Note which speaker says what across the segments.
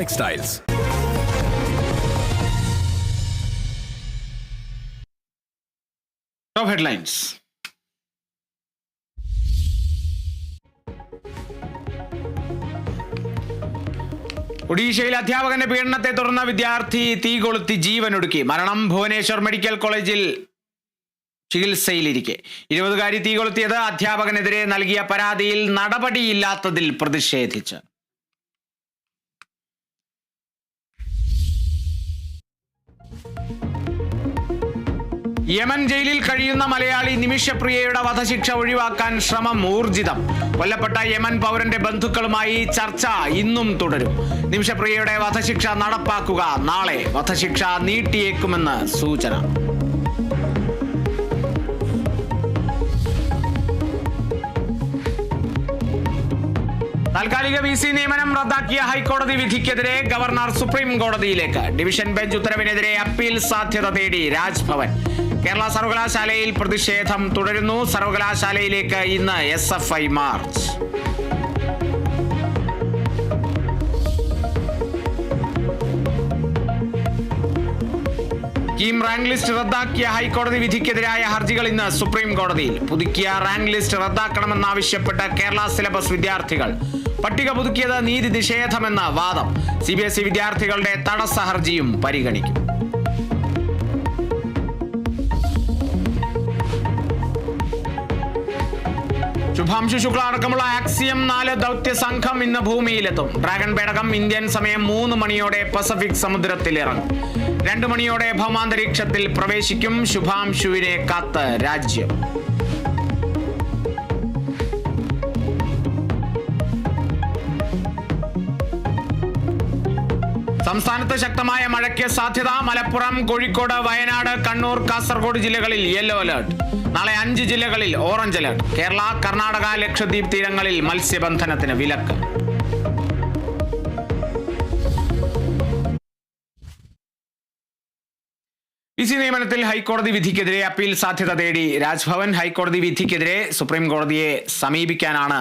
Speaker 1: Textiles.
Speaker 2: Top headlines. ഒഡീഷയിൽ അധ്യാപകന്റെ പീഡനത്തെ തുടർന്ന് വിദ്യാർത്ഥി തീ കൊളുത്തി ജീവനൊടുക്കി. മരണം ഭുവനേശ്വർ മെഡിക്കൽ കോളേജിൽ ചികിത്സയിലിരിക്കെ. 20-കാരി തീ കൊളുത്തിയത് അധ്യാപകനെതിരെ നൽകിയ പരാതിയിൽ നടപടിയില്ലാത്തതിൽ പ്രതിഷേധിച്ച്. യമൻ ജയിലിൽ കഴിയുന്ന മലയാളി നിമിഷപ്രിയയുടെ വധശിക്ഷ ഒഴിവാക്കാൻ ശ്രമം ഊർജിതം. കൊല്ലപ്പെട്ട യമൻ പൗരന്റെ ബന്ധുക്കളുമായി ചർച്ച ഇന്നും തുടരും. നിമിഷപ്രിയയുടെ വധശിക്ഷ നടപ്പാക്കുക നാളെ. വധശിക്ഷ നീട്ടിയേക്കുമെന്ന് സൂചന. താൽക്കാലിക VC നിയമനം റദ്ദാക്കിയ ഹൈക്കോടതി വിധിക്കെതിരെ ഗവർണർ സുപ്രീം കോടതിയിലേക്ക്. ഡിവിഷൻ ബെഞ്ച് ഉത്തരവിനെതിരെ അപ്പീൽ സാധ്യത തേടി രാജ്ഭവൻ. കേരള സർവകലാശാലയിൽ പ്രതിഷേധം തുടരുന്നു. സർവകലാശാലയിലേക്ക് ഇന്ന് SFI March. KEAM rank list റദ്ദാക്കിയ ഹൈക്കോടതി വിധിക്കെതിരായ ഹർജികൾ ഇന്ന് സുപ്രീം കോടതിയിൽ. പുതുക്കിയ റാങ്ക് ലിസ്റ്റ് റദ്ദാക്കണമെന്നാവശ്യപ്പെട്ട് കേരള സിലബസ് വിദ്യാർത്ഥികൾ. പട്ടിക പുതുക്കിയത് നീതി നിഷേധമെന്ന വാദം. CBSE വിദ്യാർത്ഥികളുടെ തടസ്സ ഹർജിയും പരിഗണിക്കും. ശുഭാംശു ശുക്ല അടക്കമുള്ള ആക്സിയം 4 ദൗത്യ സംഘം ഇന്ന് ഭൂമിയിലെത്തും. ഡ്രാഗൺ പേടകം ഇന്ത്യൻ സമയം 3 മണിയോടെ പസഫിക് സമുദ്രത്തിൽ ഇറങ്ങും. 2 മണിയോടെ ഭൗമാന്തരീക്ഷത്തിൽ പ്രവേശിക്കും. ശുഭാംശുവിനെ കാത്ത് രാജ്യം. സംസ്ഥാനത്ത് ശക്തമായ മഴയ്ക്ക് സാധ്യത. മലപ്പുറം, കോഴിക്കോട്, വയനാട്, കണ്ണൂർ, കാസർഗോഡ് ജില്ലകളിൽ യെല്ലോ അലേർട്ട്. നാളെ 5 ജില്ലകളിൽ ഓറഞ്ച് അലേർട്ട്. കേരള, കർണാടക, ലക്ഷദ്വീപ് തീരങ്ങളിൽ മത്സ്യബന്ധനത്തിന് വിലക്ക്. VC നിയമനത്തിൽ ഹൈക്കോടതി വിധിക്കെതിരെ അപ്പീൽ സാധ്യത തേടി രാജ്ഭവൻ. ഹൈക്കോടതി വിധിക്കെതിരെ സുപ്രീം കോടതിയെ സമീപിക്കാനാണ്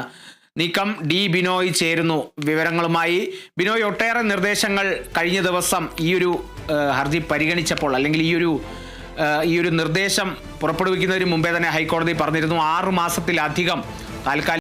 Speaker 2: നീക്കം. ബിനോയ് ചേരുന്നു വിവരങ്ങളുമായി. ബിനോയ്, ഒട്ടേറെ നിർദ്ദേശങ്ങൾ കഴിഞ്ഞ ദിവസം ഈയൊരു ഹർജി പരിഗണിച്ചപ്പോൾ, അല്ലെങ്കിൽ ഈ ഒരു നിർദ്ദേശം പുറപ്പെടുവിക്കുന്നതിന് മുമ്പേ തന്നെ ഹൈക്കോടതി പറഞ്ഞിരുന്നു 6 മാസത്തിലധികം താൽക്കാലിക